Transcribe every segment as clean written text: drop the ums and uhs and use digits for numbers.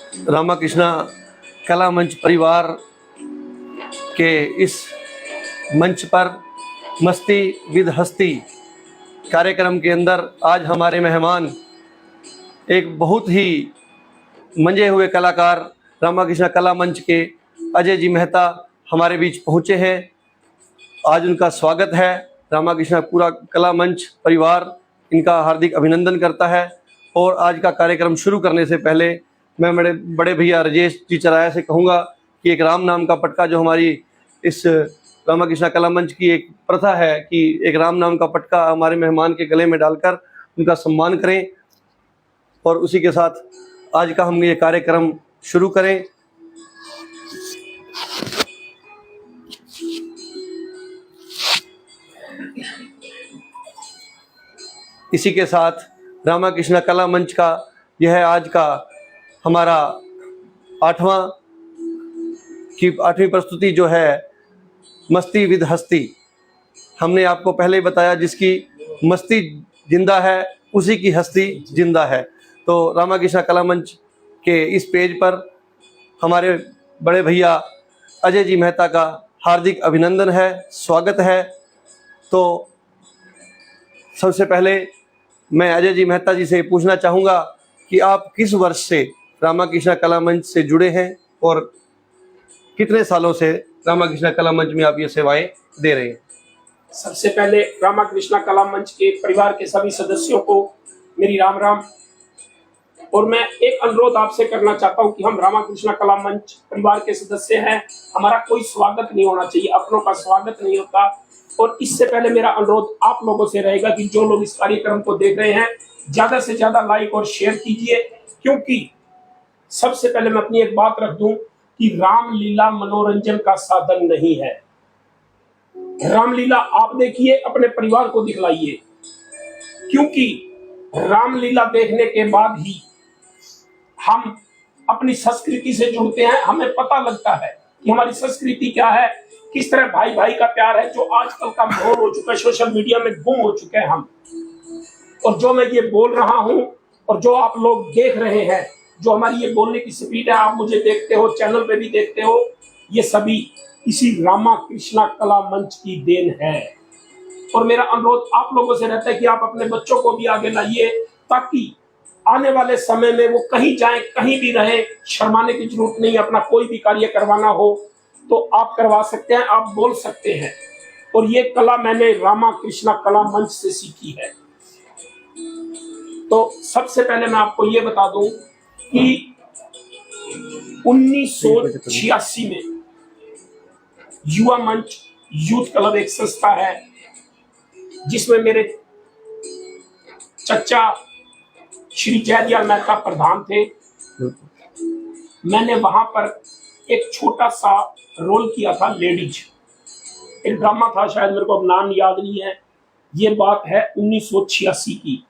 रामाकृष्णा कला मंच परिवार के इस मंच पर मस्ती विद हस्ती कार्यक्रम के अंदर आज हमारे मेहमान एक बहुत ही मंजे हुए कलाकार रामाकृष्णा कला मंच के अजय जी मेहता हमारे बीच पहुँचे हैं। आज उनका स्वागत है। रामाकृष्णा पूरा कला मंच परिवार इनका हार्दिक अभिनंदन करता है। और आज का कार्यक्रम शुरू करने से पहले मैं मेरे बड़े भैया राजेश जी चराया से कहूँगा कि एक राम नाम का पटका, जो हमारी इस रामाकृष्णा कला मंच की एक प्रथा है कि एक राम नाम का पटका हमारे मेहमान के गले में डालकर उनका सम्मान करें और उसी के साथ आज का हम ये कार्यक्रम शुरू करें। इसी के साथ रामाकृष्णा कला मंच का यह आज का हमारा आठवीं प्रस्तुति जो है मस्ती विद हस्ती। हमने आपको पहले ही बताया जिसकी मस्ती जिंदा है उसी की हस्ती जिंदा है। तो रामाकृष्णा कला मंच के इस पेज पर हमारे बड़े भैया अजय जी मेहता का हार्दिक अभिनंदन है, स्वागत है। तो सबसे पहले मैं अजय जी मेहता जी से पूछना चाहूँगा कि आप किस वर्ष से रामाकृष्णा कला मंच से जुड़े हैं और कितने सालों से रामाकृष्णा कला मंच में आप ये सेवाएं दे रहे हैं। सबसे पहले रामाकृष्णा कला मंच के परिवार के सभी सदस्यों को मेरी राम राम। और मैं एक अनुरोध आपसे करना चाहता हूं कि हम रामाकृष्णा कला मंच परिवार के सदस्य हैं, हमारा कोई स्वागत नहीं होना चाहिए, अपनों का स्वागत नहीं होता। और इससे पहले मेरा अनुरोध आप लोगों से रहेगा कि जो लोग इस कार्यक्रम को देख रहे हैं ज्यादा से ज्यादा लाइक और शेयर कीजिए, क्योंकि सबसे पहले मैं अपनी एक बात रख दूं कि रामलीला मनोरंजन का साधन नहीं है। रामलीला आप देखिए, अपने परिवार को दिखलाइए, क्योंकि रामलीला देखने के बाद ही हम अपनी संस्कृति से जुड़ते हैं, हमें पता लगता है कि हमारी संस्कृति क्या है, किस तरह भाई भाई का प्यार है, जो आजकल का माहौल हो चुका है, सोशल मीडिया में गुम हो चुके हैं हम। और जो मैं ये बोल रहा हूं और जो आप लोग देख रहे हैं, जो हमारी ये बोलने की स्पीड है, आप मुझे देखते हो, चैनल पे भी देखते हो, ये सभी इसी रामाकृष्णा कला मंच की देन है। और मेरा अनुरोध आप लोगों से रहता है कि आप अपने बच्चों को भी आगे लाइए, ताकि आने वाले समय में वो कहीं जाएं, कहीं भी रहे, शर्माने की जरूरत नहीं। अपना कोई भी कार्य करवाना हो तो आप करवा सकते हैं, आप बोल सकते हैं। और ये कला मैंने रामाकृष्णा कला मंच से सीखी है। तो सबसे पहले मैं आपको ये बता दूं कि 1986 में युवा मंच यूथ क्लब एक संस्था है जिसमें मेरे चचा श्री जयदयाल मेहता प्रधान थे। मैंने वहां पर एक छोटा सा रोल किया था, लेडीज एक ड्रामा था, शायद मेरे को अब नाम याद नहीं है। ये बात है 1986 की।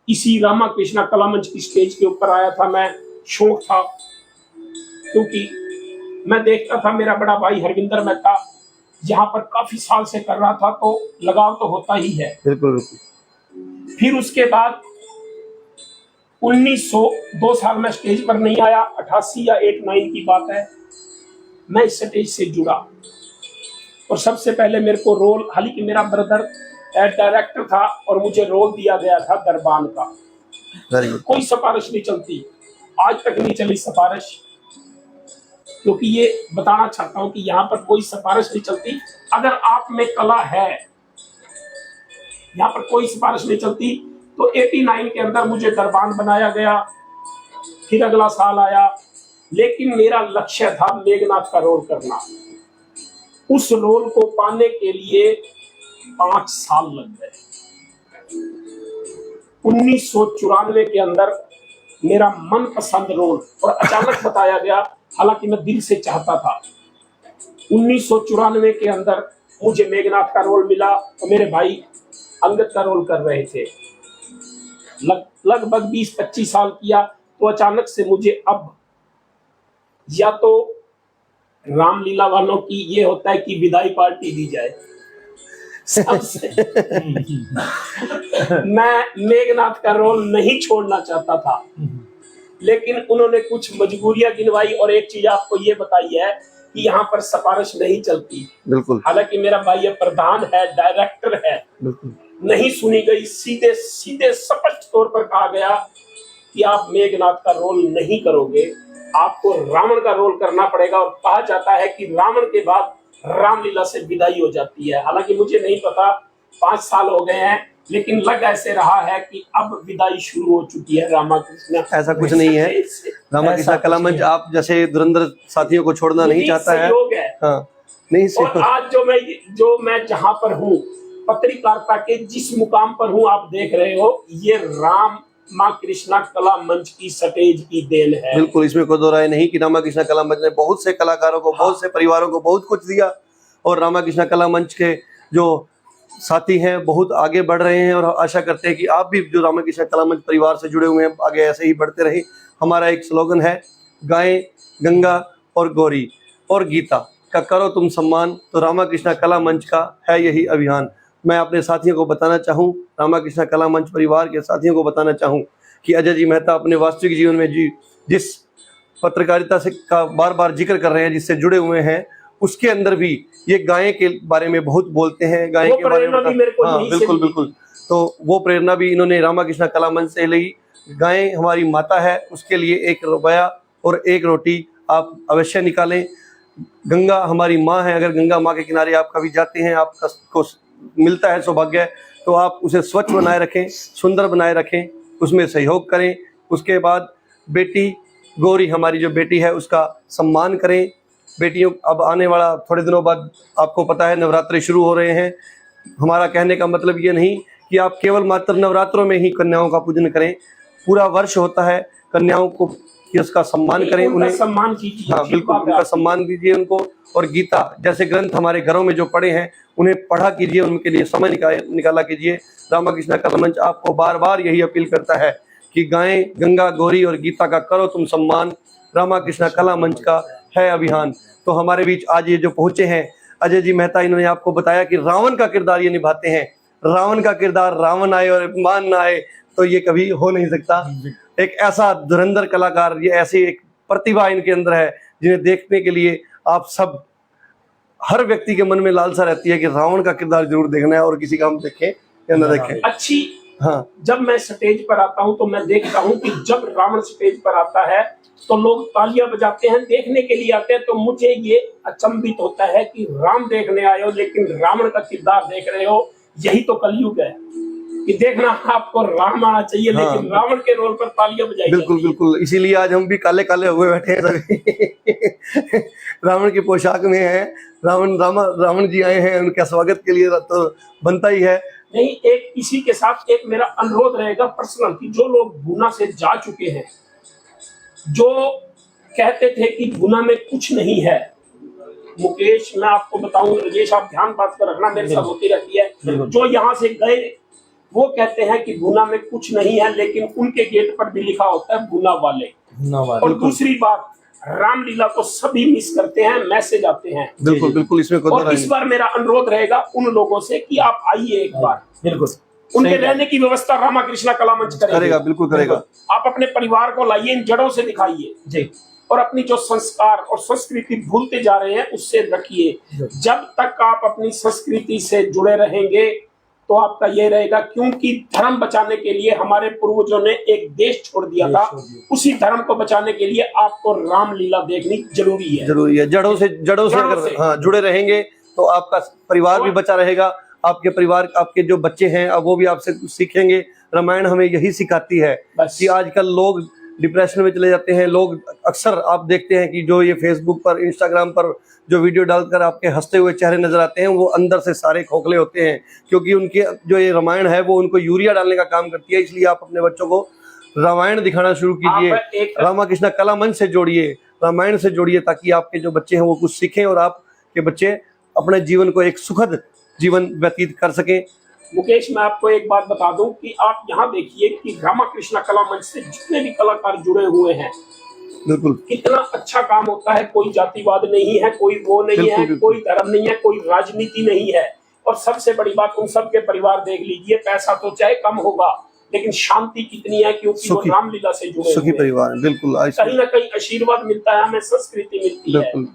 इसी रामाकृष्णा कला मंच की स्टेज के ऊपर आया था मैं। शौक था क्योंकि मैं देखता था मेरा बड़ा भाई हरविंदर मेहता यहाँ पर काफी साल से कर रहा था, तो लगाव तो होता ही है। बिल्कुल। फिर उसके बाद 1902 साल में स्टेज पर नहीं आया, 88 या 89 की बात है, मैं इस स्टेज से जुड़ा। और सबसे पहले मेरे को रोल, हालांकि मेरा ब्रदर डायरेक्टर था और मुझे रोल दिया गया था दरबान का। कोई सिफारिश नहीं चलती, आज तक नहीं चली सिफारिश, क्योंकि ये बताना चाहता हूं कि यहाँ पर कोई सिफारिश नहीं चलती। अगर आप में कला है, यहाँ पर कोई सिफारिश नहीं चलती। तो 89 के अंदर मुझे दरबान बनाया गया, फिर अगला साल आया, लेकिन मेरा लक्ष्य था मेघनाथ का रोल करना। उस रोल को पाने के लिए 5 साल लग गए। 1994 के अंदर मेरा मनपसंद रोल और अचानक बताया गया, हालांकि मैं दिल से चाहता था। 1994 के अंदर मुझे मेघनाथ का रोल मिला और मेरे भाई अंगद का रोल कर रहे थे। लगभग 20-25 साल किया, तो अचानक से मुझे अब या तो रामलीला वालों की ये होता है कि विदाई पार्टी दी जाए सबसे मैं मेघनाथ का रोल नहीं छोड़ना चाहता था, लेकिन उन्होंने कुछ मजबूरियां गिनवाई और एक चीज आपको ये बताई है कि यहाँ पर सिफारिश नहीं चलती। बिल्कुल हालांकि मेरा भाई ये प्रधान है, डायरेक्टर है, बिल्कुल नहीं सुनी गई, सीधे सीधे स्पष्ट तौर पर कहा गया कि आप मेघनाथ का रोल नहीं करोगे, आपको रावण का रोल करना पड़ेगा। और कहा जाता है कि रावण के बाद रामलीला से विदाई हो जाती है। हालांकि मुझे नहीं पता, 5 साल हो गए हैं, लेकिन लग ऐसे रहा है कि अब विदाई शुरू हो चुकी है रामाकृष्ण। ऐसा कुछ नहीं है। रामाकृष्ण कला मंच आप जैसे धुरंधर साथियों को छोड़ना नहीं चाहता है। हाँ, नहीं और आज जो मैं जहां पर हूँ, पत्रकारिता के जिस मुकाम पर हूँ, आप देख रहे हो, ये रामाकृष्ण कला मंच की सटेज की देन है। बिल्कुल, इसमें कोई दो राय नहीं कि रामाकृष्ण कला मंच ने बहुत से कलाकारों को, बहुत से परिवारों को बहुत कुछ दिया, और रामाकृष्ण कला मंच के जो साथी हैं बहुत आगे बढ़ रहे हैं, और आशा करते हैं कि आप भी जो रामाकृष्ण कला मंच परिवार से जुड़े हुए हैं आगे ऐसे ही बढ़ते रहे। हमारा एक स्लोगन है, गायें गंगा और गौरी और गीता का करो तुम सम्मान, तो रामाकृष्ण कला मंच का है यही अभियान। मैं अपने साथियों को बताना चाहूँ, रामाकृष्ण कला मंच परिवार के साथियों को बताना चाहूँ कि अजय जी मेहता अपने वास्तविक जीवन में जिस पत्रकारिता से का बार बार जिक्र कर रहे हैं, जिससे जुड़े हुए हैं, उसके अंदर भी ये गाय के बारे में बहुत बोलते हैं, गाय के बारे में हाँ बिल्कुल बिल्कुल। तो वो प्रेरणा भी इन्होंने रामाकृष्ण कला मंच से ली। गाय हमारी माता है, उसके लिए 1 रुपया और 1 रोटी आप अवश्य निकालें। गंगा हमारी माँ है, अगर गंगा माँ के किनारे आप कभी जाते हैं, आपको मिलता है सौभाग्य, तो आप उसे स्वच्छ बनाए रखें, सुंदर बनाए रखें, उसमें सहयोग करें। उसके बाद बेटी गौरी हमारी जो बेटी है उसका सम्मान करें। बेटियों, अब आने वाला थोड़े दिनों बाद आपको पता है नवरात्रि शुरू हो रहे हैं। हमारा कहने का मतलब ये नहीं कि आप केवल मात्र नवरात्रों में ही कन्याओं का पूजन करें, पूरा वर्ष होता है। कन्याओं को कि उसका सम्मान करें, उन्हें सम्मान कीजिए। हाँ बिल्कुल, उनका सम्मान दीजिए उनको। और गीता जैसे ग्रंथ हमारे घरों में जो पढ़े हैं उन्हें पढ़ा कीजिए, उनके लिए समय निकाला कीजिए। रामाकृष्ण कला मंच आपको बार बार यही अपील करता है कि गायें गंगा गौरी और गीता का करो तुम सम्मान, रामाकृष्ण कला मंच का है अभियान। तो हमारे बीच आज ये जो पहुंचे हैं अजय जी मेहता, इन्होंने आपको बताया कि रावण का किरदार ये निभाते हैं। रावण का किरदार, रावण आए और मान ना आए तो ये कभी हो नहीं सकता। एक ऐसा धुरंधर कलाकार, ये ऐसी एक प्रतिभा इनके अंदर है जिन्हें देखने के लिए आप सब, हर व्यक्ति के मन में लालसा रहती है कि रावण का किरदार जरूर देखना है, और किसी का हम देखें या न देखें। अच्छी हाँ, जब मैं स्टेज पर आता हूं तो मैं देखता हूं कि जब रावण स्टेज पर आता है तो लोग तालियां बजाते हैं, देखने के लिए आते हैं। तो मुझे ये अचंभित होता है कि राम देखने आए हो लेकिन रावण का किरदार देख रहे हो। यही तो कलयुग है कि देखना आपको राम आना चाहिए, लेकिन रावण के रोल पर तालियां बजाई। बिल्कुल बिल्कुल, इसीलिए आज हम भी काले काले हुए बैठे हैं सभी रावण की पोशाक में हैं। रावण जी आए हैं, उनका स्वागत के लिए तो बनता ही है। नहीं, एक इसी के साथ एक मेरा अनुरोध रहेगा पर्सनल, कि जो लोग गुना से जा चुके हैं, जो कहते थे कि गुना में कुछ नहीं है, मुकेश मैं आपको बताऊं, राजेश आप ध्यान बात कर रखना, मेरे साथ होती रहती है, जो यहाँ से गए वो कहते हैं कि गुना में कुछ नहीं है, लेकिन उनके गेट पर भी लिखा होता है गुना वाले। और दूसरी बात, रामलीला को सभी मिस करते हैं, मैसेज आते हैं। बिल्कुल बिल्कुल, इसमें और इस बार मेरा अनुरोध रहेगा उन लोगों से कि आप आइए एक बार, बिल्कुल उनके रहने की व्यवस्था रामाकृष्ण कला मंच करेगा, बिल्कुल करेगा। आप अपने परिवार को लाइए, इन जड़ों से दिखाइए जी, और अपनी जो संस्कार और संस्कृति भूलते जा रहे हैं उससे रखिए। जब तक आप अपनी संस्कृति से जुड़े रहेंगे तो आपका ये रहेगा, क्योंकि धर्म बचाने के लिए हमारे पूर्वजों ने एक देश छोड़ दिया था, उसी धर्म को बचाने के लिए आपको रामलीला देखनी जरूरी है। जड़ों से अगर हाँ जुड़े रहेंगे तो आपका परिवार भी बचा रहेगा। आपके परिवार, आपके जो बच्चे हैं अब वो भी आपसे सीखेंगे। रामायण हमें यही सिखाती है कि आजकल लोग डिप्रेशन में चले जाते हैं। लोग अक्सर आप देखते हैं कि जो ये फेसबुक पर, इंस्टाग्राम पर जो वीडियो डालकर आपके हंसते हुए चेहरे नजर आते हैं, वो अंदर से सारे खोखले होते हैं, क्योंकि उनके जो ये रामायण है वो उनको यूरिया डालने का काम करती है। इसलिए आप अपने बच्चों को रामायण दिखाना शुरू कीजिए, रामाकृष्ण कला मंच से जोड़िए, रामायण से जोड़िए, ताकि आपके जो बच्चे हैं वो कुछ सीखें और आपके बच्चे अपने जीवन को एक सुखद जीवन व्यतीत कर सकें। मुकेश, मैं आपको एक बात बता दूं कि आप यहाँ देखिए कि रामाकृष्ण कला मंच से जितने भी कलाकार जुड़े हुए हैं, बिल्कुल कितना अच्छा काम होता है। कोई जातिवाद नहीं है, कोई वो नहीं है, कोई धर्म नहीं है, कोई राजनीति नहीं है। और सबसे बड़ी बात, उन सबके परिवार देख लीजिए, पैसा तो चाहे कम होगा लेकिन शांति कितनी है, क्योंकि वो सुखी- रामलीला से जुड़े सुखी हुए हैं। परिवार है, बिल्कुल कहीं ना कहीं आशीर्वाद मिलता है हमें, संस्कृति मिलती है। बिल्कुल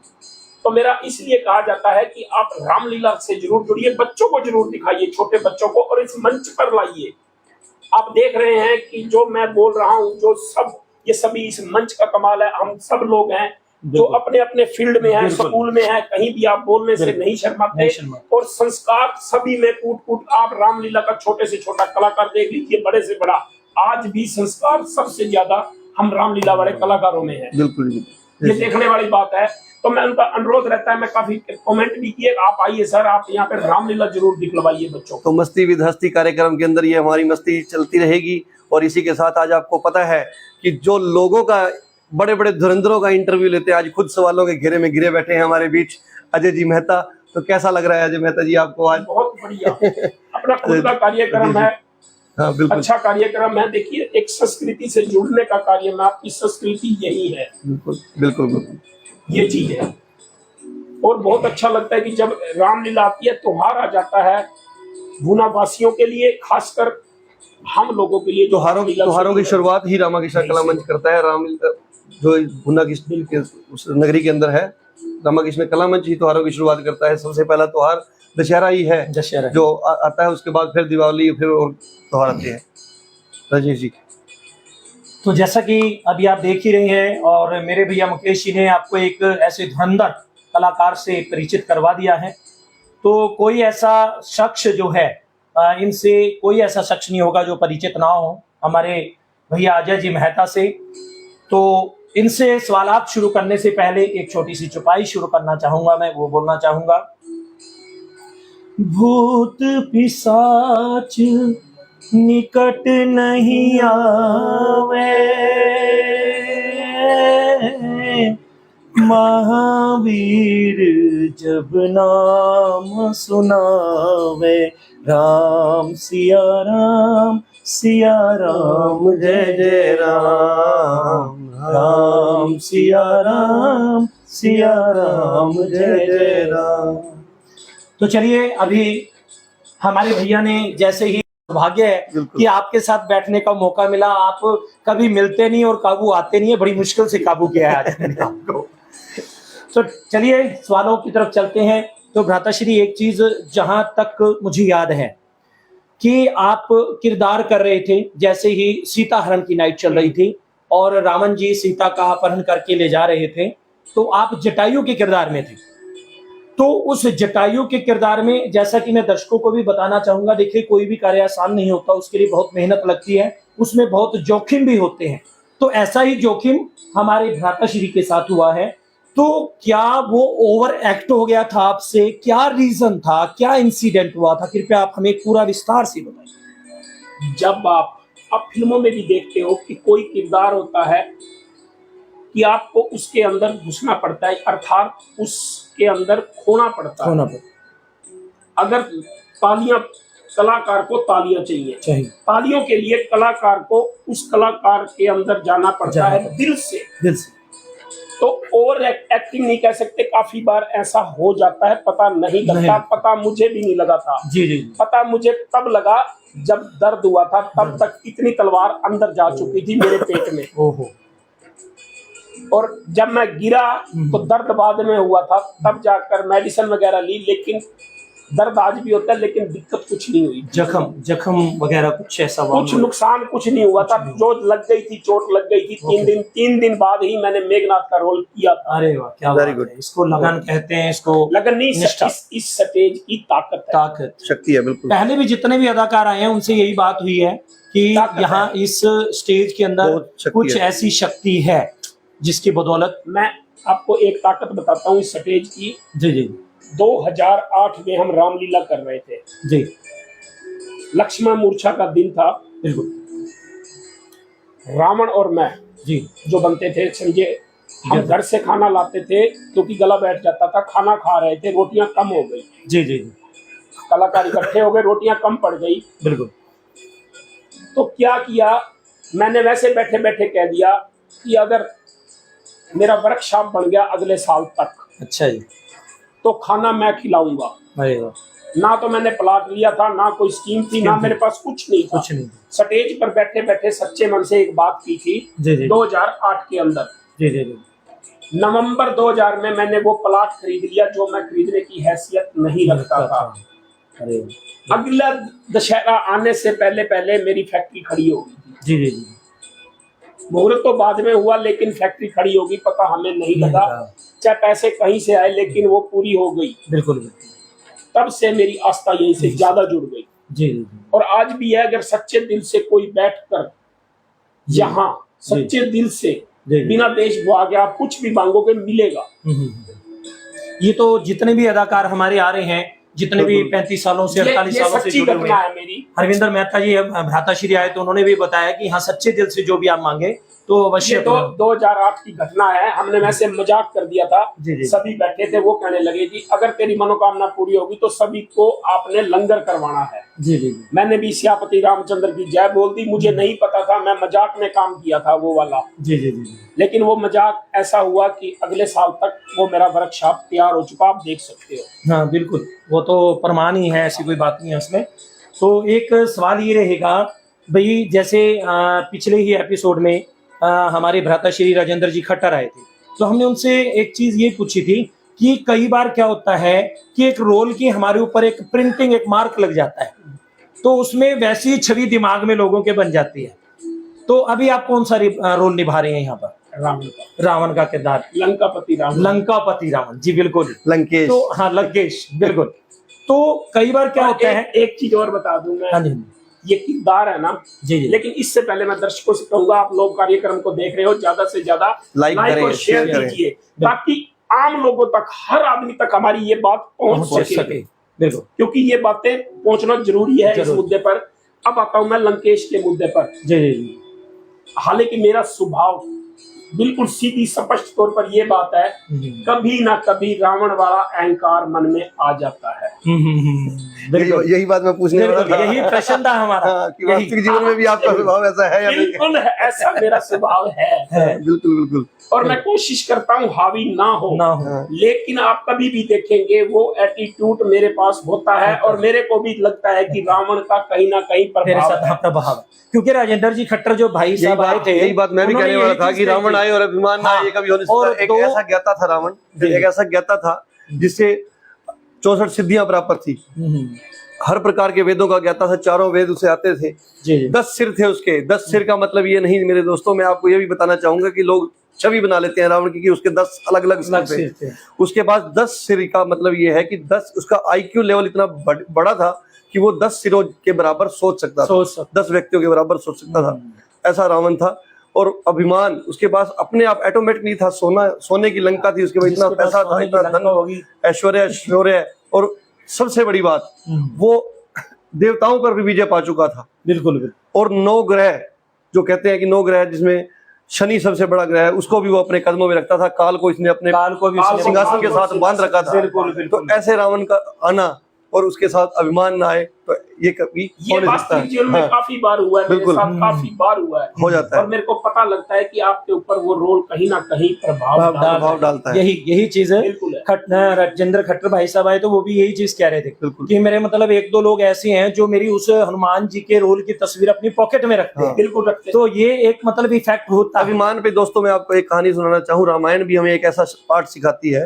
तो मेरा इसलिए कहा जाता है कि आप रामलीला से जरूर जुड़िए, बच्चों को जरूर दिखाइए, छोटे बच्चों को, और इस मंच पर लाइए। आप देख रहे हैं कि जो मैं बोल रहा हूँ, जो सब ये सभी इस मंच का कमाल है। हम सब लोग हैं जो अपने अपने फील्ड में हैं, बिल्कुल। स्कूल में हैं, कहीं भी आप बोलने से नहीं शर्माते, और संस्कार सभी में कूट कूट। आप रामलीला का छोटे से छोटा कलाकार देख लीजिए, बड़े से बड़ा, आज भी संस्कार सबसे ज्यादा हम रामलीला वाले कलाकारों में है। बिल्कुल ये देखने वाली बात है। तो मैं उनका अनुरोध रहता है, मैं काफी कमेंट भी किए, आप आइए सर, आप यहाँ पे रामलीला जरूर दिखलवाइए बच्चों को। तो मस्ती विद हस्ती कार्यक्रम के अंदर ये हमारी मस्ती चलती रहेगी। और इसी के साथ आज आपको पता है कि जो लोगों का, बड़े बड़े धुरंधरों का इंटरव्यू लेते हैं, आज खुद सवालों के घेरे में घिरे बैठे हैं हमारे बीच अजय जी मेहता। तो कैसा लग रहा है अजय मेहता जी आपको आज? बहुत बढ़िया। अपना खुद का कार्यक्रम है, हाँ बिल्कुल, अच्छा कार्यक्रम है। देखिए, एक संस्कृति से जुड़ने का कार्य में आपकी संस्कृति यही है, बिल्कुल बिल्कुल बिल्कुल। ये चीज है। और बहुत अच्छा लगता है कि जब रामलीला आती है, त्योहार आ जाता है, भूना वासियों के लिए, खासकर हम लोगों के लिए जो त्योहारों की शुरुआत ही रामाकृष्ण कला मंच करता है। रामलीला जो भुना के उस नगरी के अंदर है, रामाकृष्ण कला मंच ही त्योहारों की शुरुआत करता है। सबसे पहला त्योहार दशहरा ही है, दशहरा जो आता है। उसके बाद फिर दिवाली, फिर और त्योहार आते हैं। राजेश जी, तो जैसा कि अभी आप देख ही रहे हैं, और मेरे भैया मुकेश जी ने आपको एक ऐसे धुरंधर कलाकार से परिचित करवा दिया है। तो कोई ऐसा शख्स जो है, इनसे कोई ऐसा शख्स नहीं होगा जो परिचित ना हो हमारे भैया अजय जी मेहता से। तो इनसे सवालात शुरू करने से पहले एक छोटी सी चौपाई शुरू करना चाहूंगा। मैं वो बोलना चाहूंगा, भूत पिशाच निकट नहीं आवे, महावीर जब नाम सुनावे, राम सिया राम जय जय राम, राम सिया राम जय जय राम। तो चलिए, अभी हमारे भैया ने, जैसे ही भाग्य है कि आपके साथ बैठने का मौका मिला, आप कभी मिलते नहीं और काबू आते नहीं है, बड़ी मुश्किल से काबू किया है आज मैंने आपको। तो चलिए सवालों की तरफ चलते हैं। तो भ्राताश्री, एक चीज जहां तक मुझे याद है कि आप किरदार कर रहे थे, जैसे ही सीता हरण की नाइट चल रही थी और रावण जी सीता का अपहरण करके ले जा रहे थे, तो आप जटायु के किरदार में थे। तो उस जटायु के किरदार में, जैसा कि मैं दर्शकों को भी बताना चाहूंगा, देखिए कोई भी कार्य आसान नहीं होता, उसके लिए बहुत मेहनत लगती है, उसमें बहुत जोखिम भी होते हैं। तो ऐसा ही जोखिम हमारे भ्राताश्री के साथ हुआ है। तो क्या वो ओवर एक्ट हो गया था आपसे? क्या रीजन था? क्या इंसिडेंट हुआ था? कृपया आप हमें पूरा विस्तार से बताइए। जब आप फिल्मों में भी देखते हो कि कोई किरदार होता है कि आपको उसके अंदर घुसना पड़ता है, अर्थात उसके अंदर खोना पड़ता है। अगर तालियां, कलाकार को तालियां चाहिए, तालियों के लिए कलाकार को उस कलाकार के अंदर जाना पड़ता है दिल से। तो ओवर एक्टिंग नहीं कह सकते, काफी बार ऐसा हो जाता है, पता नहीं लगता। पता मुझे भी नहीं लगा था। जी। पता मुझे तब लगा जब दर्द हुआ था, तब तक इतनी तलवार अंदर जा चुकी थी मेरे पेट में। ओहो। और जब मैं गिरा तो दर्द बाद में हुआ था, तब जाकर मेडिसिन वगैरह ली, लेकिन दर्द आज भी होता है, लेकिन दिक्कत कुछ नहीं हुई। जख्म वगैरह कुछ ऐसा कुछ नुकसान कुछ नहीं हुआ था। चोट लग गई थी, चोट लग गई थी। 3 दिन बाद ही मैंने मेघनाथ का रोल किया था। अरे वाह, क्या बात है। इसको लगन कहते हैं, इसको लगन नहीं, इस स्टेज की ताकत शक्ति है। बिल्कुल। पहले भी जितने भी अदाकार आए हैं उनसे यही बात हुई है कि यहाँ इस स्टेज के अंदर कुछ ऐसी शक्ति है जिसकी बदौलत। मैं आपको एक ताकत बताता हूँ इस स्टेज की। जी। 2008 में हम रामलीला कर रहे थे जी। लक्ष्मण मूर्छा का दिन था। बिल्कुल। रावण और मैं जी जो बनते थे, समझे, हम घर से खाना लाते थे क्योंकि गला बैठ जाता था। खाना खा रहे थे, रोटियां कम हो गई। जी। कलाकार इकट्ठे हो गए, रोटियां कम पड़ गई। बिल्कुल। तो क्या किया, मैंने वैसे बैठे बैठे कह दिया कि अगर मेरा वर्कशॉप बन गया अगले साल तक, अच्छा जी, तो खाना मैं खिलाऊंगा। अरे वाह। ना तो मैंने प्लाट लिया था, ना कोई स्कीम थी, ना मेरे पास कुछ नहीं था। कुछ नहीं। स्टेज पर बैठे बैठे सच्चे मन से एक बात की थी जी जी 2008 के अंदर। जी जी जी। नवंबर 2000 में मैंने वो प्लाट खरीद लिया जो मैं खरीदने की हैसियत नहीं रखता था। अरे अगला दशहरा आने से पहले पहले मेरी फैक्ट्री खड़ी हो गई। जी जी जी। मुहूर्त तो बाद में हुआ, लेकिन फैक्ट्री खड़ी होगी पता हमें नहीं लगा। चाहे पैसे कहीं से आए, लेकिन वो पूरी हो गई। बिल्कुल बिल्कुल। तब से मेरी आस्था यहीं से ज्यादा जुड़ गई। जी जी जी। और आज भी है, अगर सच्चे दिल से कोई बैठकर यहाँ सच्चे दिल से जी। बिना देश बुआ के आप कुछ भी मांगोगे मिलेगा। ये तो जितने भी अदाकार हमारे आ रहे हैं, जितने भी 35 सालों से 48 ये सालों से सच्ची जुड़े हुए घटना हैं, है मेरी। हरविंदर मेहता जी भ्राताश्री आए तो उन्होंने भी बताया कि हाँ सच्चे दिल से जो भी आप मांगे तो ये अवश्य। तो 2008 की घटना है। हमने वैसे मजाक कर दिया था। जी जी। सभी बैठे थे, वो कहने लगे जी अगर तेरी मनोकामना पूरी होगी तो सभी को आपने लंगर करवाना है। जी जी जी। मैंने भी सियापति रामचंद्र की जय बोल दी। मुझे नहीं पता था, मैं मजाक में काम किया था वो वाला। जी जी जी। लेकिन वो मजाक ऐसा हुआ कि अगले साल तक वो मेरा वर्कशॉप तैयार हो चुका, आप देख सकते हो। हाँ बिल्कुल, वो तो प्रमाण ही है, ऐसी कोई बात नहीं है उसमें। तो एक सवाल ये रहेगा भाई, जैसे पिछले ही एपिसोड में हमारे भ्राताश्री राजेंद्र जी खट्टर आए थे, तो हमने उनसे एक चीज ये पूछी थी कि कई बार क्या होता है कि एक रोल की हमारे ऊपर एक प्रिंटिंग, एक मार्क लग जाता है, तो उसमें वैसी छवि दिमाग में लोगों के बन जाती है। तो अभी आप कौन सा रोल निभा रहे हैं यहाँ पर? रावण का किरदार, लंकापति रावण। लंकापति रावण, जी बिल्कुल, लंकेश। तो हाँ लंकेश, बिल्कुल। तो कई बार क्या होता है, एक चीज और बता दूं मैं। हाँ जी ये किरदार है ना जी जी। लेकिन इससे पहले मैं दर्शकों से कहूंगा, आप लोग कार्यक्रम को देख रहे हो, ज्यादा से ज्यादा लाइक करें, और शेयर शेयर करें। कीजिए, ताकि आम लोगों तक, हर आदमी तक हमारी ये बात पहुंच सके। बिल्कुल, क्योंकि ये बातें पहुंचना जरूरी है इस मुद्दे पर। अब आता हूं मैं लंकेश के मुद्दे पर। जी जी जी। हालांकि मेरा स्वभाव बिल्कुल सीधी स्पष्ट तौर पर यह बात है, कभी ना कभी रावण वाला अहंकार मन में आ जाता है। यही बात मैं पूछने वाला था। यही प्रश्न था हमारा। हाँ, कि वास्तविक जीवन में भी आपका स्वभाव ऐसा है या नहीं? बिल्कुल ऐसा मेरा स्वभाव है। बिल्कुल बिल्कुल। और मैं कोशिश करता हूँ हावी ना हो। लेकिन आप कभी भी देखेंगे वो एटीट्यूड मेरे पास होता है, और मेरे को भी लगता है कि रावण का कहीं ना कहीं प्रभाव है। क्योंकि राजेंद्र जी खट्टर जो भाई साहब आए थे, यही बात मैं भी कहने वाला था कि रावण आए और अभिमान ना आए, ये कभी हो नहीं सकता। एक ऐसा ज्ञाता था रावण, एक ऐसा ज्ञाता था जिससे 64 सिद्धियां प्राप्त थी, हर प्रकार के वेदों का ज्ञाता था, चारों वेद उसे आते थे। 10 सिर थे उसके। 10 सिर का मतलब ये नहीं मेरे दोस्तों, मैं आपको ये भी बताना चाहूंगा कि लोग छवि बना लेते हैं रावण की कि उसके 10 अलग अलग सिर थे। उसके पास 10 सिर का मतलब ये है कि 10 उसका IQ लेवल इतना बड़ा था कि वो 10 सिरों के बराबर सोच सकता था, 10 व्यक्तियों के बराबर सोच सकता था। ऐसा रावण था। और अभिमान उसके पास अपने आप ऑटोमेटिक नहीं था। सोने की लंका थी उसके पास, इतना पैसा था, इतना धन, ऐश्वर्य, शौर्य, और सबसे बड़ी बात वो देवताओं पर भी विजय पा चुका था। बिल्कुल। और 9 ग्रह, जो कहते हैं कि 9 ग्रह, जिसमें शनि सबसे बड़ा ग्रह है, उसको भी वो अपने कदमों में रखता था। काल को इसने अपने सिंहासन के साथ बांध रखा था। तो ऐसे रावण का आना और उसके साथ अभिमान ना आए तो ये कभी ये वास्तविक जीवन में काफी बार हुआ है, मेरे साथ काफी बार हुआ है, हो जाता है। और मेरे को पता लगता है कि आपके ऊपर वो रोल कहीं ना कहीं प्रभाव डालता है। यही चीज है। राजेंद्र खट्टर भाई साहब आए तो वो भी यही चीज कह रहे थे कि मेरे मतलब 1-2 लोग ऐसे हैं जो मेरी उस हनुमान जी के रोल की तस्वीर अपनी पॉकेट में रखते हैं। बिल्कुल रखते हैं। तो ये एक मतलब इफेक्ट होता है। अभिमान पे दोस्तों मैं आपको एक कहानी सुनाना चाहूँ। रामायण भी हमें एक ऐसा पाठ सिखाती है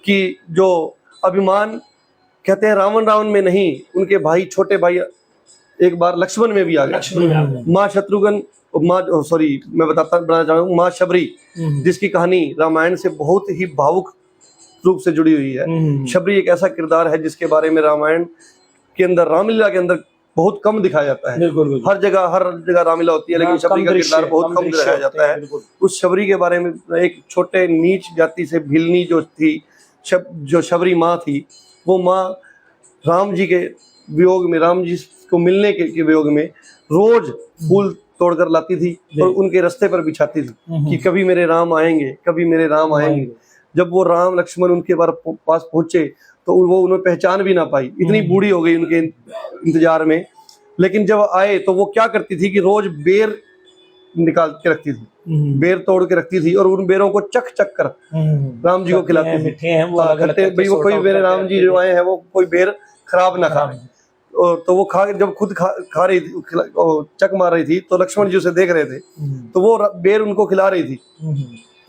कि जो अभिमान, कहते हैं रावण में नहीं, उनके भाई, छोटे भाई एक बार लक्ष्मण में भी आ गया। माँ शत्रुघ्न, मैं बताना चाहूँ, माँ शबरी, जिसकी कहानी रामायण से बहुत ही भावुक रूप से जुड़ी हुई है। शबरी एक ऐसा किरदार है जिसके बारे में रामायण के अंदर, रामलीला के अंदर बहुत कम दिखाया जाता है। हर जगह रामलीला होती है, लेकिन शबरी का किरदार बहुत कम दिखाया जाता है। उस शबरी के बारे में, एक छोटे नीच जाति से भिलनी जो थी, जो शबरी माँ थी, वो माँ राम जी के वियोग में, राम जी को मिलने के वियोग में रोज फूल तोड़कर लाती थी और उनके रास्ते पर बिछाती थी कि कभी मेरे राम आएंगे, कभी मेरे राम आएंगे। जब वो राम लक्ष्मण उनके पास पहुंचे तो वो उन्हें पहचान भी ना पाई, इतनी बूढ़ी हो गई उनके इंतजार में। लेकिन जब आए तो वो क्या करती थी कि रोज बेर निकाल के रखती थी, बेर तोड़ के रखती थी और उन बेरों को चख चख कर राम जी को खिलाती थी। मीठे हैं वो, हाँ, अलग अलग खट्टे, भाई वो कोई मेरे राम जी जो आए हैं वो कोई बेर खराब ना खाए। और तो वो खा जब खुद खा रही थी, चक मार रही थी, तो लक्ष्मण जी उसे देख रहे थे, तो वो बेर उनको खिला रही थी।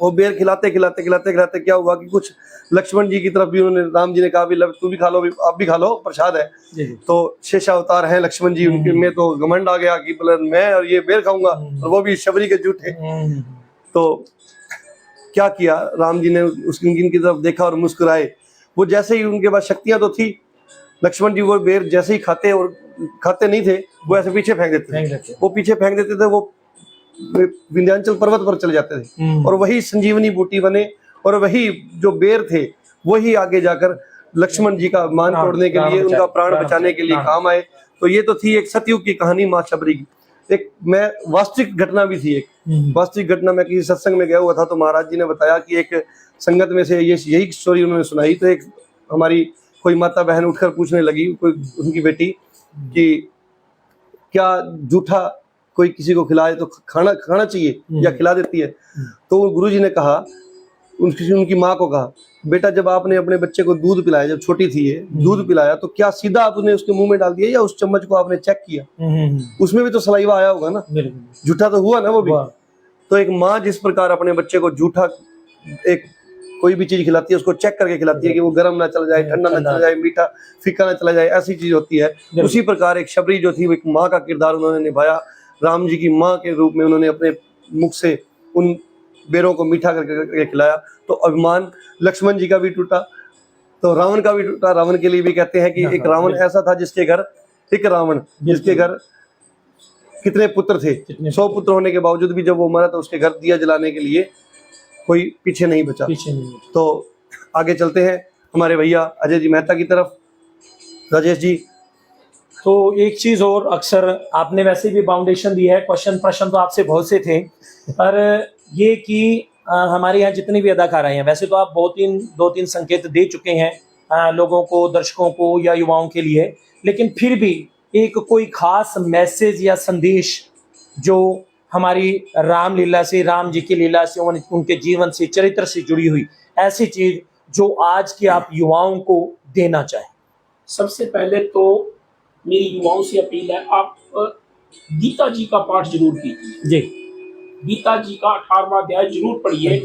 वो बेर खिलाते खिलाते खिलाते खिलाते क्या हुआ कि कुछ लक्ष्मण जी की तरफ भी उन्होंने, राम जी ने कहा भी तू भी खा लो, आप भी खा लो, प्रसाद है। तो शेषावतार हैं लक्ष्मण जी, उनके में तो घमंड आ गया कि बोले मैं और ये बेर खाऊंगा, और वो भी शबरी के जूठे। तो क्या किया, राम जी ने उनकी तरफ देखा और मुस्कुराए। वो जैसे ही, उनके पास शक्तियां तो थी, लक्ष्मण जी वो बेर जैसे ही खाते नहीं थे, वो ऐसे पीछे फेंक देते थे। वो पीछे फेंक देते थे, वो विंध्याचल पर्वत पर चले जाते थे, और वही संजीवनी बूटी बने, और वही जो बेर थे वही आगे जाकर लक्ष्मण जी का मान तोड़ने के लिए, उनका प्राण बचाने के लिए काम आए। तो ये तो थी एक सतयुग की कहानी माँ शबरी की। एक मैं वास्तविक घटना भी थी, एक वास्तविक घटना। मैं किसी सत्संग में गया हुआ था, तो महाराज जी ने बताया कि एक संगत में से यही स्टोरी उन्होंने सुनाई। तो एक हमारी कोई माता बहन उठकर पूछने लगी, कोई उनकी बेटी, कि क्या जूठा कोई किसी को खिलाए तो खाना चाहिए या खिला देती है? तो गुरुजी ने कहा, उनकी माँ को कहा, बेटा जब आपने अपने बच्चे को दूध पिलाया, जब छोटी थी ये, दूध पिलाया, तो क्या सीधा आपने उसके मुंह में डाल दिया या उस चम्मच को आपने चेक किया? उसमें भी तो सलाइवा आया होगा ना, जूठा तो हुआ ना वो भी। तो एक माँ जिस प्रकार अपने बच्चे को जूठा एक कोई भी चीज खिलाती है, उसको चेक करके खिलाती है कि वो गर्म ना चला जाए, ठंडा ना चला जाए, मीठा फीका ना चला जाए, ऐसी चीज होती है। उसी प्रकार एक शबरी जो थी, एक माँ का किरदार उन्होंने निभाया। राम जी की माँ के रूप में उन्होंने अपने मुख से उन बेरों को मीठा करके खिलाया। तो अभिमान लक्ष्मण जी का भी टूटा, तो रावण का भी टूटा। रावण के लिए भी कहते हैं कि एक रावण ऐसा था जिसके घर, एक रावण जिसके घर कितने पुत्र थे, 100 पुत्र होने के बावजूद भी जब वो मरा तो उसके घर दिया जलाने के लिए कोई पीछे नहीं बचा। तो आगे चलते हैं हमारे भैया अजय जी मेहता की तरफ। राजेश जी, तो एक चीज और, अक्सर आपने वैसे भी फाउंडेशन दिया है, प्रश्न तो आपसे बहुत से थे, पर ये कि हमारे यहाँ जितनी भी अदाकारा हैं, वैसे तो आप दो तीन संकेत दे चुके हैं लोगों को, दर्शकों को या युवाओं के लिए, लेकिन फिर भी एक कोई खास मैसेज या संदेश जो हमारी रामलीला से, राम जी की लीला से, उनके जीवन से, चरित्र से जुड़ी हुई ऐसी चीज जो आज की आप युवाओं को देना चाहें। सबसे पहले तो मेरी युवाओं से अपील है, आप गीता जी का पाठ जरूर कीजिए जी। गीता जी का 18वां अध्याय जरूर पढ़िए।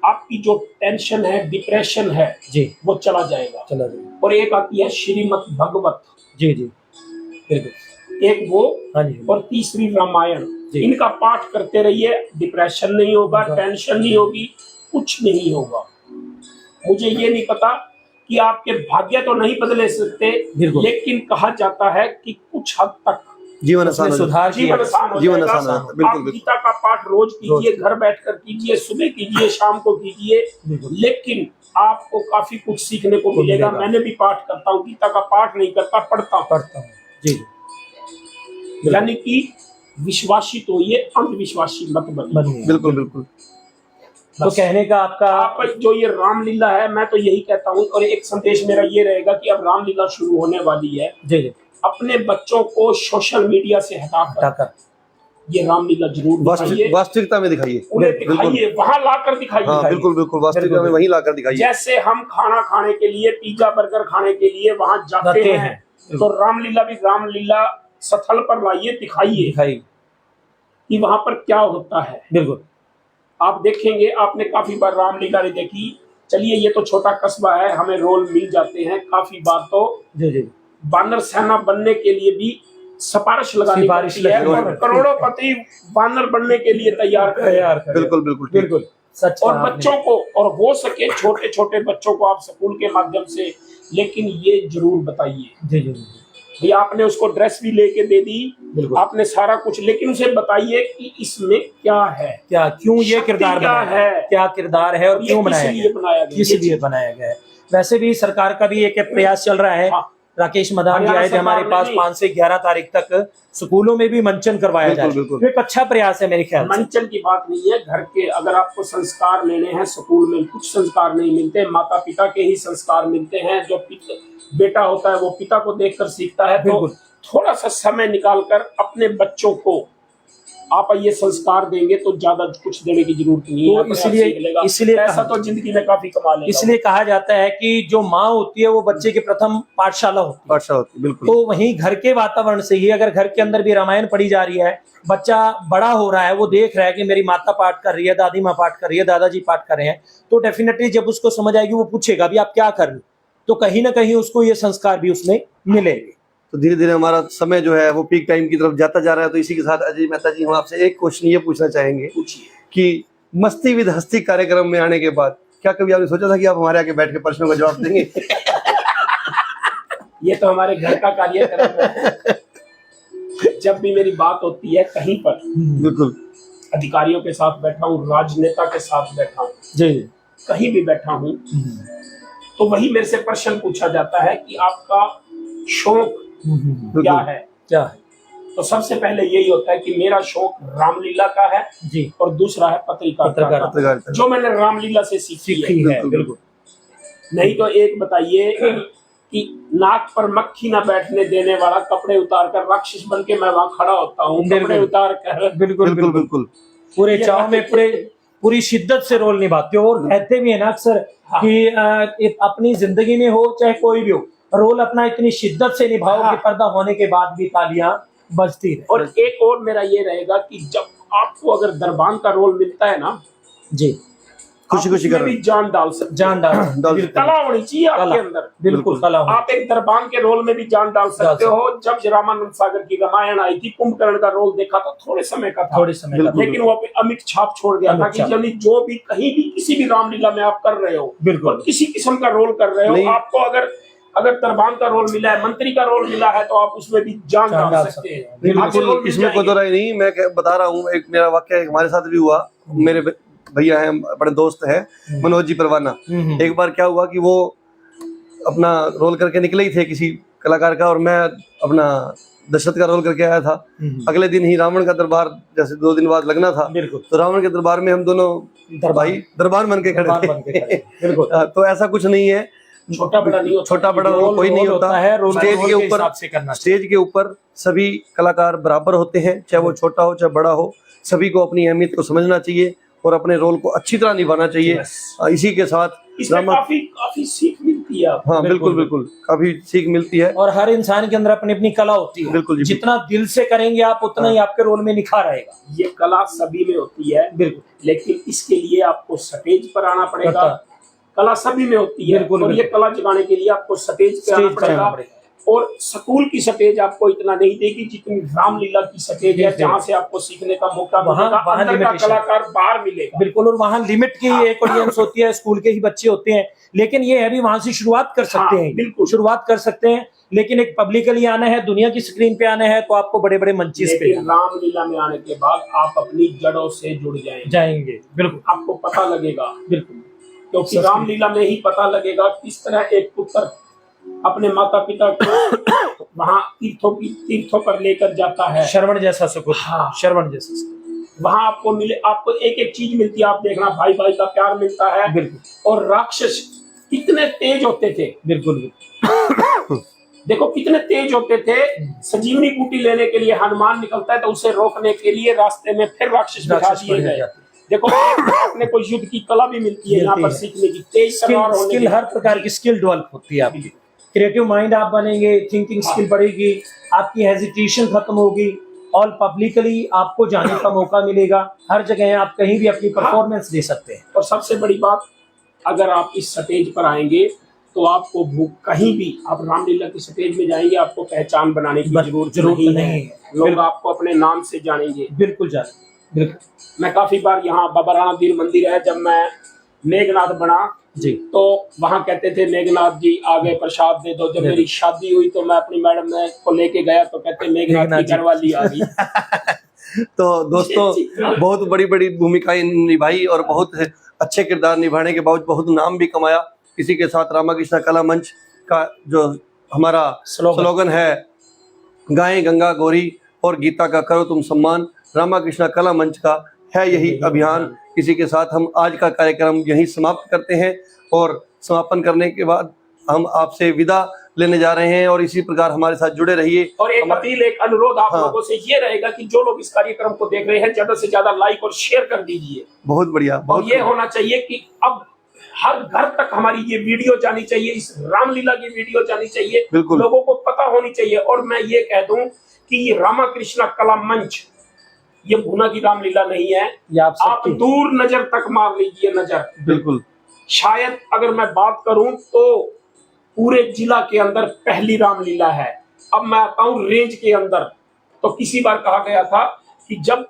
आपकी जो टेंशन है, डिप्रेशन है जी, वो चला जाएगा। और एक आती है श्रीमद् भगवत जी, बिल्कुल, एक वो, और तीसरी रामायण। इनका पाठ करते रहिए, डिप्रेशन नहीं होगा, टेंशन नहीं होगी, कुछ नहीं होगा। मुझे ये नहीं पता कि आपके भाग्य तो नहीं बदले सकते, लेकिन कहा जाता है कि कुछ हद तक जीवन आसान सुधार, जीवन आसान। आप गीता का पाठ रोज कीजिए, घर बैठकर कीजिए, सुबह कीजिए, शाम को कीजिए, लेकिन आपको काफी कुछ सीखने को मिलेगा। मैंने भी पाठ करता हूँ, गीता का पाठ नहीं करता, पढ़ता हूँ जी। यानी कि विश्वासी तो ये, अंधविश्वासी मत बनिए। बिल्कुल बिल्कुल। तो कहने का आप जो ये रामलीला है, मैं तो यही कहता हूँ, और एक संदेश मेरा ये रहेगा कि अब रामलीला शुरू होने वाली है जी। अपने बच्चों को सोशल मीडिया से हटाकर ये रामलीला जरूर वास्तविकता में दिखाइए, उन्हें दिखाइए, वहां लाकर दिखाइए। बिल्कुल बिल्कुल, वास्तविकता में वहीं लाकर दिखाइए। जैसे हम खाना खाने के लिए, पिज्जा बर्गर खाने के लिए वहां जाते हैं, तो रामलीला भी रामलीला स्थल पर लाइए, दिखाइए कि वहां पर क्या होता है। बिल्कुल, आप देखेंगे, आपने काफी बार रामलीला नहीं देखी, चलिए ये तो छोटा कस्बा है, हमें रोल मिल जाते हैं। काफी बार तो बानर सेना बनने के लिए भी सिफारिश लगानी पड़ती है, और करोड़ोंपति बानर बनने के लिए तैयार कर। बिल्कुल बिल्कुल बिल्कुल। और बच्चों को, और हो सके छोटे छोटे बच्चों को आप स्कूल के माध्यम से, लेकिन ये जरूर बताइए भैया, आपने उसको ड्रेस भी लेके दे दी, आपने सारा कुछ, लेकिन उसे बताइए कि इसमें क्या है, क्या, क्यों ये किरदार है, क्या किरदार है और क्यों बनाया गया, किस लिए बनाया गया है। वैसे भी सरकार का भी एक प्रयास चल रहा है। राकेश मदान जी आए थे हमारे पास, 5 से 11 तारीख तक स्कूलों में भी मंचन करवाया जाए। एक अच्छा प्रयास है मेरे ख्याल से। मंचन की बात नहीं है, घर के अगर आपको संस्कार लेने हैं, स्कूल में कुछ संस्कार नहीं मिलते, माता पिता के ही संस्कार मिलते हैं। जो बेटा होता है वो पिता को देखकर सीखता है। तो थोड़ा सा समय निकालकर अपने बच्चों को आप ये संस्कार देंगे तो ज्यादा कुछ देने की जरूरत नहीं है, तो अपने आप सीख लेगा। इसलिए ऐसा तो जिंदगी में काफी कमा लेगा। इसलिए कहा जाता है कि जो माँ होती है वो बच्चे की प्रथम पाठशाला होती है। वर्षा होती, बिल्कुल। तो वहीं घर के वातावरण से ही, अगर घर के अंदर भी रामायण पढ़ी जा रही है, बच्चा बड़ा हो रहा है, वो देख रहा है कि मेरी माता पाठ कर रही है, दादी माँ पाठ कर रही है, दादाजी पाठ कर रहे हैं, तो डेफिनेटली जब उसको समझ आएगी वो पूछेगा भी आप क्या कर रहे हो, तो कहीं ना कहीं उसको ये संस्कार भी उसमें मिलेंगे। तो धीरे धीरे हमारा समय जो है वो पीक टाइम की तरफ जाता जा रहा है। तो इसी के साथ अजय मेहता जी, हम आपसे एक क्वेश्चन ये पूछना चाहेंगे कि मस्ती विद हस्ती कार्यक्रम में आने के बाद क्या कभी आपने सोचा था कि आप हमारे आगे बैठ के प्रश्नों का जवाब देंगे? ये तो हमारे घर का कार्यक्रम है। जब भी मेरी बात होती है कहीं पर, बिल्कुल, अधिकारियों के साथ बैठा हूँ, राजनेता के साथ बैठा हूँ, जी, कहीं भी बैठा हूँ, तो वही मेरे से प्रश्न पूछा जाता है कि आपका शौक क्या है। क्या है? तो सबसे पहले यही होता है कि मेरा शौक रामलीला का है जी, और दूसरा है पत्रकारिता का, पत्रकारिता। जो मैंने रामलीला से सीखी है। बिल्कुल। नहीं तो एक बताइए कि नाक पर मक्खी ना बैठने देने वाला कपड़े उतार कर राक्षस बन के मैं वहां खड़ा होता हूँ, कपड़े उतार कर। बिल्कुल बिल्कुल बिल्कुल पूरे चाव में पूरी शिद्दत से रोल निभाते हो। और कहते भी है ना अक्सर कि अपनी जिंदगी में हो चाहे कोई भी हो, रोल अपना इतनी शिद्दत से निभाओ कि पर्दा होने के बाद भी तालियां बजती रहे। और एक और मेरा ये रहेगा कि जब आपको अगर दरबान का रोल मिलता है ना जी, खुशी खुशी कर जान डाल सकते, जान डाल कला होनी चाहिए आपके अंदर। बिल्कुल कला। आप एक दरबान के रोल में भी जान डाल सकते हो। जब रामानंद सागर की रामायण आई थी, कुंभकर्ण का रोल देखा तो थोड़े समय का था, लेकिन वो अमिट छाप छोड़ गया था कि यानी जो भी कहीं भी किसी भी रामलीला में आप कर रहे हो, बिल्कुल किसी किस्म का रोल कर रहे हो, आपको अगर दरबान का रोल मिला है, मंत्री का रोल मिला है, तो आप उसमें भी जान डाल सकते हैं। बिल्कुल, इसमें कोई दो राय नहीं। मैं बता रहा हूँ, एक मेरा वाक्य हमारे साथ भी हुआ। मेरे भैया हैं, बड़े दोस्त हैं, मनोज जी परवाना। एक बार क्या हुआ कि वो अपना रोल करके निकले ही थे किसी कलाकार का, और मैं अपना दशरथ का रोल करके आया था। अगले दिन ही रावण का दरबार जैसे 2 दिन बाद लगना था, तो रावण के दरबार में हम दोनों भाई दरबार बन के खड़े थे। तो ऐसा कुछ नहीं है, छोटा बड़ा नहीं होता, छोटा बड़ा रोल कोई नहीं होता है। स्टेज के ऊपर सभी कलाकार बराबर होते हैं, चाहे वो छोटा हो चाहे बड़ा हो। सभी को अपनी अहमियत को समझना चाहिए और अपने रोल को अच्छी तरह निभाना चाहिए। इसी के साथ काफी सीख मिलती है। हाँ, बिल्कुल काफी सीख मिलती है। और हर इंसान के अंदर अपनी अपनी कला होती है। बिल्कुल, जितना दिल से करेंगे आप, उतना ही आपके रोल में निखार आएगा। ये कला सभी में होती है, बिल्कुल, लेकिन इसके लिए आपको स्टेज पर आना पड़ेगा। कला सभी में होती है, और ये कला जगाने के लिए आपको स्टेज पे आना पड़ेगा। और स्कूल की स्टेज आपको इतना नहीं देगी जितनी रामलीला की स्टेज है, जहाँ से आपको सीखने का मौका मिलेगा, अंदर का कलाकार बाहर मिलेगा। बिल्कुल, और वहाँ लिमिट की एक ऑडियंस होती है, स्कूल के ही बच्चे होते हैं, लेकिन ये है भी वहां से शुरुआत कर सकते हैं। बिल्कुल शुरुआत कर सकते हैं, लेकिन एक पब्लिकली आना है, दुनिया की स्क्रीन पे आना है, तो आपको बड़े बड़े मंचेस पे रामलीला में आने के बाद आप अपनी जड़ों से जुड़ जाएंगे। बिल्कुल, आपको पता लगेगा। बिल्कुल, क्योंकि रामलीला में ही पता लगेगा किस तरह एक पुत्र अपने माता पिता को वहाँ तीर्थों पर लेकर जाता है। श्रवण जैसा सुख। हाँ, श्रवण जैसा सुख वहाँ आपको एक एक चीज मिलती है। आप देखना, भाई भाई का प्यार मिलता है। बिल्कुल। और राक्षस कितने तेज होते थे। बिल्कुल देखो कितने तेज होते थे। संजीवनी बूटी लेने के लिए हनुमान निकलता है, तो उसे रोकने के लिए रास्ते में फिर राक्षस बिठा दिए गए। देखो, अपने को युद्ध की कला भी मिलती है यहाँ पर सीखने की। तेज स्किल, हर प्रकार की स्किल डेवलप होती है आपकी। क्रिएटिव माइंड आप बनेंगे, थिंकिंग स्किल बढ़ेगी, आपकी हेजिटेशन खत्म होगी, और पब्लिकली आपको जाने का मौका मिलेगा। हर जगह आप कहीं भी अपनी परफॉर्मेंस दे सकते हैं। और सबसे बड़ी बात, अगर आप इस स्टेज पर आएंगे तो आपको कहीं भी आप रामलीला की स्टेज में जाएंगे, आपको पहचान बनाने की जरूरत नहीं है। लोग आपको अपने नाम से जानेंगे। बिल्कुल जानेंगे। बिल्कुल। मैं काफी बार यहाँ बाबा राणा दीर मंदिर है, जब मैं मेघनाथ बना जी, तो वहाँ कहते थे मेघनाथ जी आ गए, प्रसाद दे दो। जब मेरी शादी हुई तो मैं अपनी मैडम को लेके गया, तो कहते मेघनाथ की घरवाली आ गई। तो दोस्तों, बहुत बड़ी बड़ी भूमिकाएं निभाई और बहुत अच्छे किरदार निभाने के बावजूद बहुत नाम भी कमाया। इसी के साथ रामाकृष्णा कला मंच का जो हमारा स्लोगन है, गाएं गंगा गौरी और गीता का करो तुम सम्मान, रामाकृष्णा कला मंच का है यही अभियान। इसी के साथ हम आज का कार्यक्रम यहीं समाप्त करते हैं, और समापन करने के बाद हम आपसे विदा लेने जा रहे हैं और इसी प्रकार हमारे साथ जुड़े रहिए। और एक अपील, एक अनुरोध आप लोगों से ये रहेगा कि जो लोग इस कार्यक्रम को देख रहे हैं ज्यादा से ज्यादा लाइक और शेयर कर दीजिए। बहुत बढ़िया। और ये होना चाहिए कि अब हर घर तक हमारी ये वीडियो जानी चाहिए, इस रामलीला की वीडियो जानी चाहिए, बिल्कुल। लोगों को पता होनी चाहिए। और मैं ये कह दूं कि ये रामाकृष्णा कला मंच ये भुना की रामलीला नहीं है, ये आप दूर नजर तक मार लीजिए नजर। बिल्कुल। शायद अगर मैं बात करूं तो पूरे जिला के अंदर पहली रामलीला है। अब मैं आता हूं रेंज के अंदर, तो किसी बार कहा गया था कि जब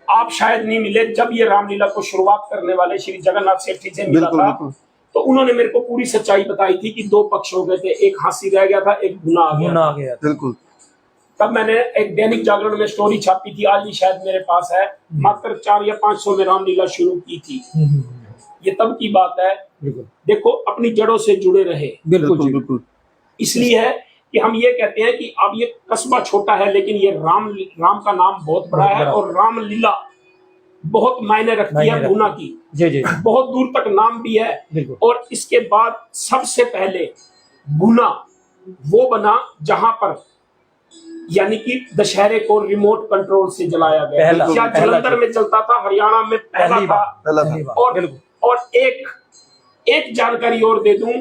आप शायद नहीं मिले, जब ये रामलीला को शुरुआत करने वाले श्री जगन्नाथ सेठी से मिला बिल्कुल, था, बिल्कुल। तो उन्होंने मेरे को पूरी सच्चाई बताई थी कि दो पक्ष हो गए थे, एक हांसी रह गया था, एक भुना आ गया। बिल्कुल। तब मैंने एक दैनिक जागरण में स्टोरी छापी थी, आज भी शायद मेरे पास है, मात्र 400 या 500 में रामलीला शुरू की थी। ये तब की बात है। देखो, अपनी जड़ों से जुड़े रहे। बिल्कुल बिल्कुल। इसलिए है कि हम ये कहते हैं कि अब ये कस्बा छोटा है लेकिन ये राम का नाम बहुत बड़ा है और रामलीला बहुत मायने रखती है भुना की। जी बहुत दूर तक नाम भी है। और इसके बाद सबसे पहले भुना वो बना जहां पर यानी कि दशहरे को रिमोट कंट्रोल से जलाया गया। या जलंधर में चलता था, हरियाणा में पहला था। और एक जानकारी और दे दूं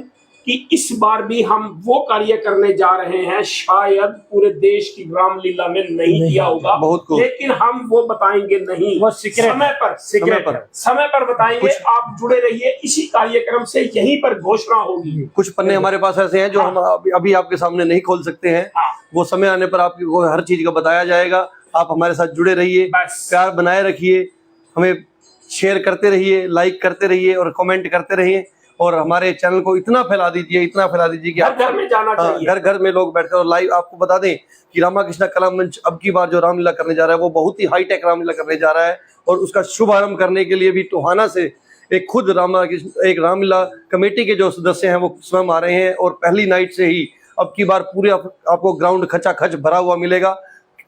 कि इस बार भी हम वो कार्य करने जा रहे हैं, शायद पूरे देश की रामलीला में नहीं किया होगा, लेकिन हम वो बताएंगे नहीं, वो समय पर बताएंगे। आप जुड़े रहिए, इसी कार्यक्रम से यहीं पर घोषणा होगी। कुछ पन्ने हमारे पास ऐसे हैं जो हम अभी आपके सामने नहीं खोल सकते हैं। वो समय आने पर आपको हर चीज का बताया जाएगा। आप हमारे साथ जुड़े रहिए, प्यार बनाए रखिए, हमें शेयर करते रहिए, लाइक करते रहिए और कमेंट करते रहिए। और हमारे चैनल को इतना फैला दीजिए कि हर घर में जाना चाहिए। घर घर में लोग बैठकर। और लाइव आपको बता दें कि रामाकृष्णा कला मंच अब की बार जो रामलीला करने जा रहा है वो बहुत ही हाईटेक रामलीला करने जा रहा है। और उसका शुभारंभ करने के लिए भी टोहाना से एक खुद रामलीला कमेटी के जो सदस्य हैं वो स्वयं आ रहे हैं। और पहली नाइट से ही अब की बार पूरे आपको ग्राउंड खचाखच भरा हुआ मिलेगा,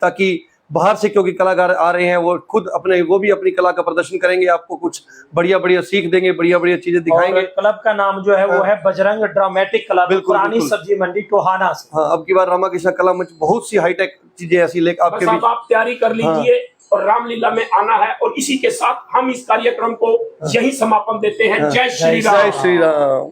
ताकि बाहर से क्योंकि कलाकार आ रहे हैं वो खुद वो भी अपनी कला का प्रदर्शन करेंगे, आपको कुछ बढ़िया सीख देंगे, बढ़िया चीजें दिखाएंगे। क्लब का नाम जो है वो है बजरंग ड्रामेटिक क्लब, पुरानी सब्जी मंडी टोहाना से। हाँ, अब की बार रामाकृष्णा कला मंच बहुत सी हाईटेक चीजें ऐसी लेकर आपके बीच। आप तैयारी कर लीजिए और रामलीला में आना है। और इसी के साथ हम इस कार्यक्रम को यही समापन देते हैं। जय श्री राम।